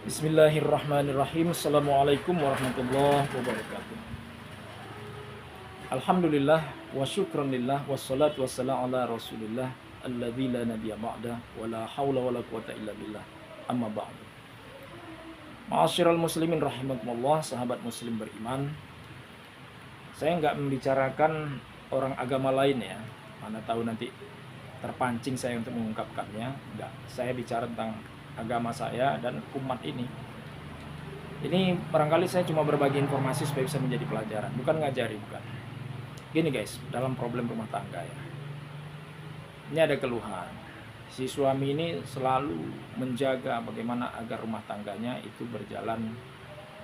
Bismillahirrahmanirrahim. Assalamualaikum warahmatullahi wabarakatuh. Alhamdulillah wa syukranillah wassalatu wassalamu ala rasulillah alladzi la nabiyya ba'da wa la haula wa la quwata illa billah amma ba'du. Ma'asyiral muslimin rahimakumullah, sahabat muslim beriman. Saya enggak membicarakan orang agama lain ya. Mana tahu nanti terpancing saya untuk mengungkapkannya. Enggak, saya bicara tentang agama saya dan umat ini. Ini barangkali saya cuma berbagi informasi supaya bisa menjadi pelajaran, bukan ngajari, bukan. Gini guys, dalam problem rumah tangga ya, ini ada keluhan. Si suami ini selalu menjaga bagaimana agar rumah tangganya itu berjalan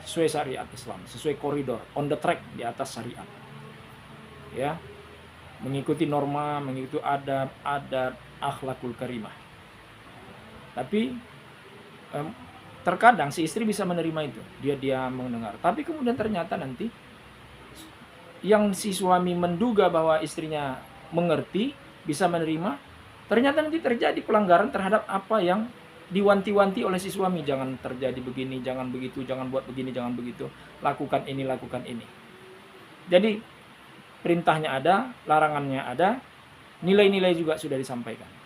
sesuai syariat Islam, sesuai koridor, on the track, di atas syariat. Ya, mengikuti norma, mengikuti adab, akhlakul karimah. Tapi terkadang si istri bisa menerima itu, dia mendengar. Tapi kemudian ternyata nanti yang si suami menduga bahwa istrinya mengerti, bisa menerima, ternyata nanti terjadi pelanggaran terhadap apa yang diwanti-wanti oleh si suami. Jangan terjadi begini, jangan begitu, jangan buat begini, jangan begitu, lakukan ini, lakukan ini. Jadi perintahnya ada, larangannya ada, nilai-nilai juga sudah disampaikan.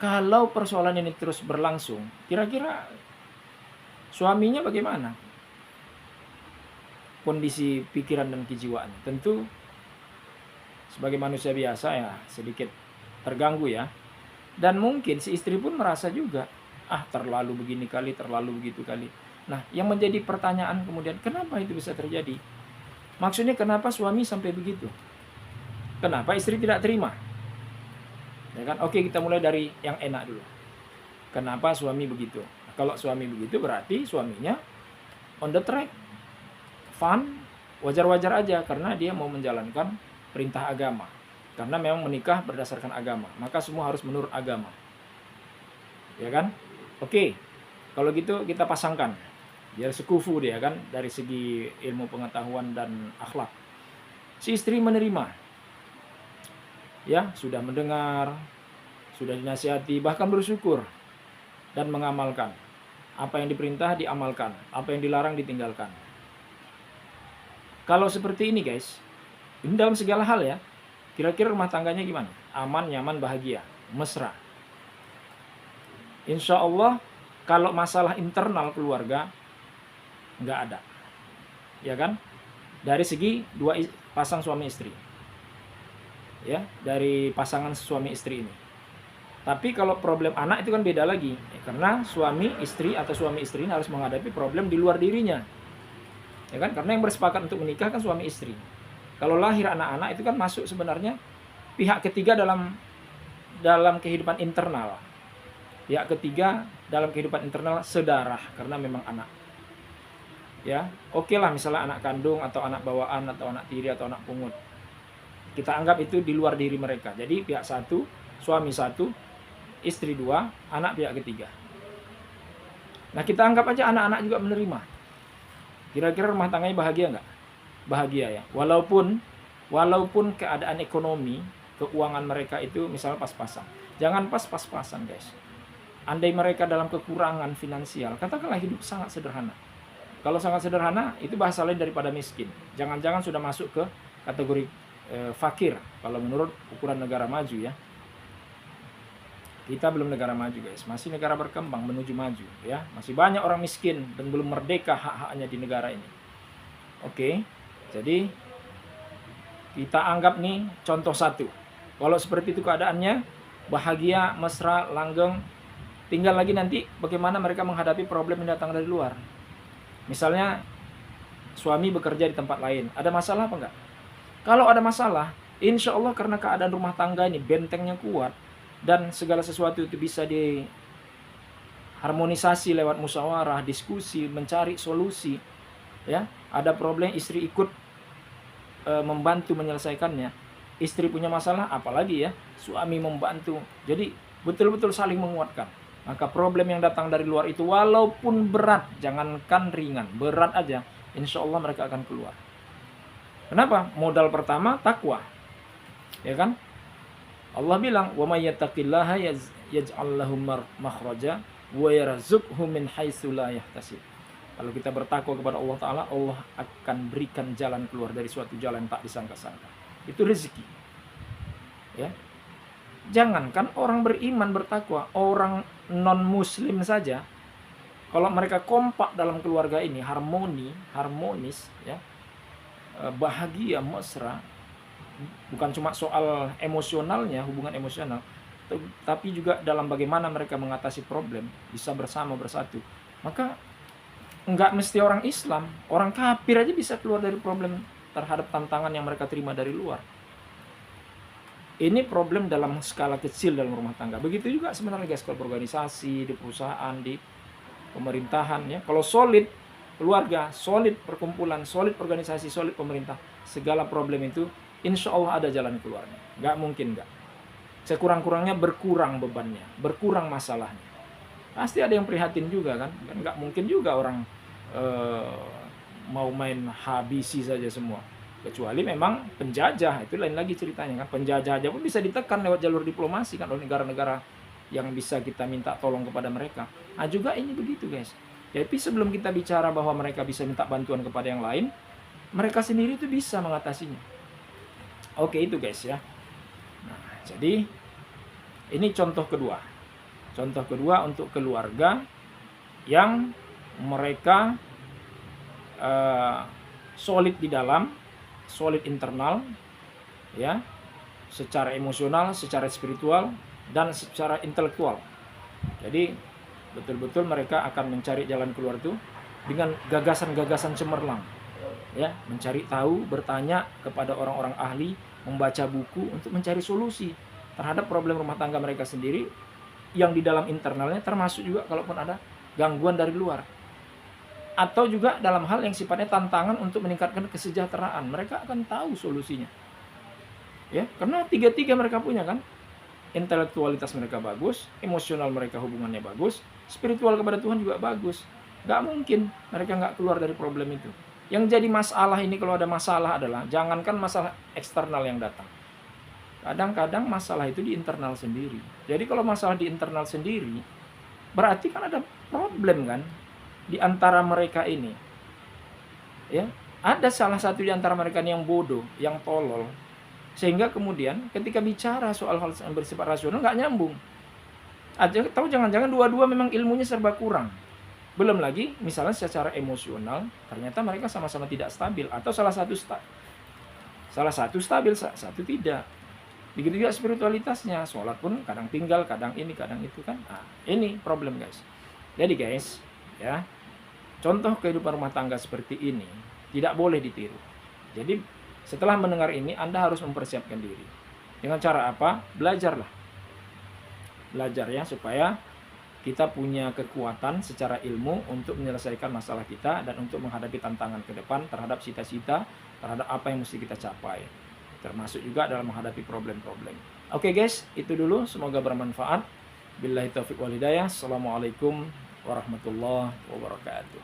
Kalau persoalan ini terus berlangsung, kira-kira suaminya bagaimana kondisi pikiran dan kejiwaannya? Tentu sebagai manusia biasa ya sedikit terganggu ya. Dan mungkin si istri pun merasa juga, terlalu begini kali, terlalu begitu kali. Nah, yang menjadi pertanyaan kemudian, kenapa itu bisa terjadi? Maksudnya kenapa suami sampai begitu? Kenapa istri tidak terima? Ya kan? Oke, kita mulai dari yang enak dulu. Kenapa suami begitu? Nah, kalau suami begitu berarti suaminya on the track, fun, wajar-wajar aja karena dia mau menjalankan perintah agama. Karena memang menikah berdasarkan agama, maka semua harus menurut agama. Ya kan? Oke, kalau gitu kita pasangkan, biar sekufu dia kan dari segi ilmu pengetahuan dan akhlak. Si istri menerima. Ya, sudah mendengar, sudah dinasihati, bahkan bersyukur dan mengamalkan. Apa yang diperintah diamalkan, apa yang dilarang ditinggalkan. Kalau seperti ini guys, ini dalam segala hal ya, kira-kira rumah tangganya gimana? Aman, nyaman, bahagia, mesra. Insya Allah kalau masalah internal keluarga nggak ada, ya kan? Dari segi dua pasang suami istri. Ya, dari pasangan suami istri ini. Tapi kalau problem anak itu kan beda lagi ya, karena suami istri atau suami istri ini harus menghadapi problem di luar dirinya, ya kan, karena yang bersepakat untuk menikah kan suami istri. Kalau lahir anak-anak itu kan masuk sebenarnya pihak ketiga dalam kehidupan internal. Pihak ketiga dalam kehidupan internal sedarah karena memang anak. Ya, oke lah misalnya anak kandung atau anak bawaan atau anak tiri atau anak pungut. Kita anggap itu di luar diri mereka. Jadi pihak satu, suami satu, istri dua, anak pihak ketiga. Nah kita anggap aja anak-anak juga menerima. Kira-kira rumah tangganya bahagia nggak? Bahagia ya. Walaupun keadaan ekonomi, keuangan mereka itu misalnya pas-pasan. Jangan pas-pasan guys. Andai mereka dalam kekurangan finansial, katakanlah hidup sangat sederhana. Kalau sangat sederhana, itu bahasa lain daripada miskin. Jangan-jangan sudah masuk ke kategori fakir kalau menurut ukuran negara maju ya. Kita belum negara maju guys, masih negara berkembang menuju maju ya. Masih banyak orang miskin dan belum merdeka hak-haknya di negara ini. Oke, jadi kita anggap nih contoh satu. Kalau seperti itu keadaannya, bahagia, mesra, langgeng. Tinggal lagi nanti bagaimana mereka menghadapi problem yang datang dari luar. Misalnya suami bekerja di tempat lain, ada masalah apa enggak? Kalau ada masalah, insya Allah karena keadaan rumah tangga ini bentengnya kuat dan segala sesuatu itu bisa diharmonisasi lewat musyawarah, diskusi, mencari solusi. Ya, ada problem istri ikut membantu menyelesaikannya. Istri punya masalah, apalagi ya suami membantu. Jadi betul-betul saling menguatkan. Maka problem yang datang dari luar itu walaupun berat, jangankan ringan, berat aja, insya Allah mereka akan keluar. Kenapa? Modal pertama takwa. Ya kan? Allah bilang, "Wa may yattaqillaha yaj'al lahu makhraja wa yarzuqhu min haitsu la yahtasib. Kalau kita bertakwa kepada Allah Ta'ala, Allah akan berikan jalan keluar dari suatu jalan tak disangka-sangka. Itu rezeki. Ya. Jangankan orang beriman bertakwa, orang non-muslim saja, kalau mereka kompak dalam keluarga ini, harmonis, ya, bahagia, mesra, bukan cuma soal emosionalnya, hubungan emosional, tapi juga dalam bagaimana mereka mengatasi problem, bisa bersama, bersatu. Maka nggak mesti orang Islam, orang kafir aja bisa keluar dari problem terhadap tantangan yang mereka terima dari luar. Ini problem dalam skala kecil dalam rumah tangga. Begitu juga sebenarnya guys, kalau organisasi, di perusahaan, di pemerintahan, ya. Kalau solid keluarga, solid perkumpulan, solid organisasi, solid pemerintah, segala problem itu insya Allah ada jalan keluarnya. Nggak mungkin nggak. Sekurang-kurangnya berkurang bebannya, berkurang masalahnya. Pasti ada yang prihatin juga kan nggak mungkin juga orang mau main habisi saja semua, kecuali memang penjajah, itu lain lagi ceritanya kan. Penjajah aja pun bisa ditekan lewat jalur diplomasi kan oleh negara-negara yang bisa kita minta tolong kepada mereka. Nah juga ini begitu guys. Tapi sebelum kita bicara bahwa mereka bisa minta bantuan kepada yang lain, mereka sendiri itu bisa mengatasinya. Oke itu guys ya. Nah, jadi ini contoh kedua. Contoh kedua untuk keluarga yang mereka solid di dalam, solid internal, ya, secara emosional, secara spiritual, dan secara intelektual. Jadi betul-betul mereka akan mencari jalan keluar itu dengan gagasan-gagasan cemerlang, ya, mencari tahu, bertanya kepada orang-orang ahli, membaca buku untuk mencari solusi terhadap problem rumah tangga mereka sendiri yang di dalam internalnya, termasuk juga kalaupun ada gangguan dari luar, atau juga dalam hal yang sifatnya tantangan untuk meningkatkan kesejahteraan, mereka akan tahu solusinya, ya, karena tiga-tiga mereka punya kan, intelektualitas mereka bagus, emosional mereka hubungannya bagus, spiritual kepada Tuhan juga bagus. Nggak mungkin mereka nggak keluar dari problem itu. Yang jadi masalah ini, kalau ada masalah adalah, jangankan masalah eksternal yang datang, kadang-kadang masalah itu di internal sendiri. Jadi kalau masalah di internal sendiri, berarti kan ada problem kan di antara mereka ini. Ya, ada salah satu di antara mereka yang bodoh, yang tolol, sehingga kemudian ketika bicara soal hal yang bersifat rasional nggak nyambung. Tahu jangan-jangan dua-dua memang ilmunya serba kurang. Belum lagi misalnya secara emosional ternyata mereka sama-sama tidak stabil, atau salah satu stabil, satu tidak. Begitu juga spiritualitasnya, sholat pun kadang tinggal, kadang ini, kadang itu kan. Nah, ini problem guys. Jadi guys, ya, contoh kehidupan rumah tangga seperti ini tidak boleh ditiru. Jadi setelah mendengar ini, Anda harus mempersiapkan diri. Dengan cara apa? Belajarlah. Belajar ya, supaya kita punya kekuatan secara ilmu untuk menyelesaikan masalah kita dan untuk menghadapi tantangan ke depan terhadap cita-cita, terhadap apa yang mesti kita capai, termasuk juga dalam menghadapi problem-problem. Oke guys, itu dulu, semoga bermanfaat. Billahi taufiq wal hidayah. Assalamualaikum warahmatullahi wabarakatuh.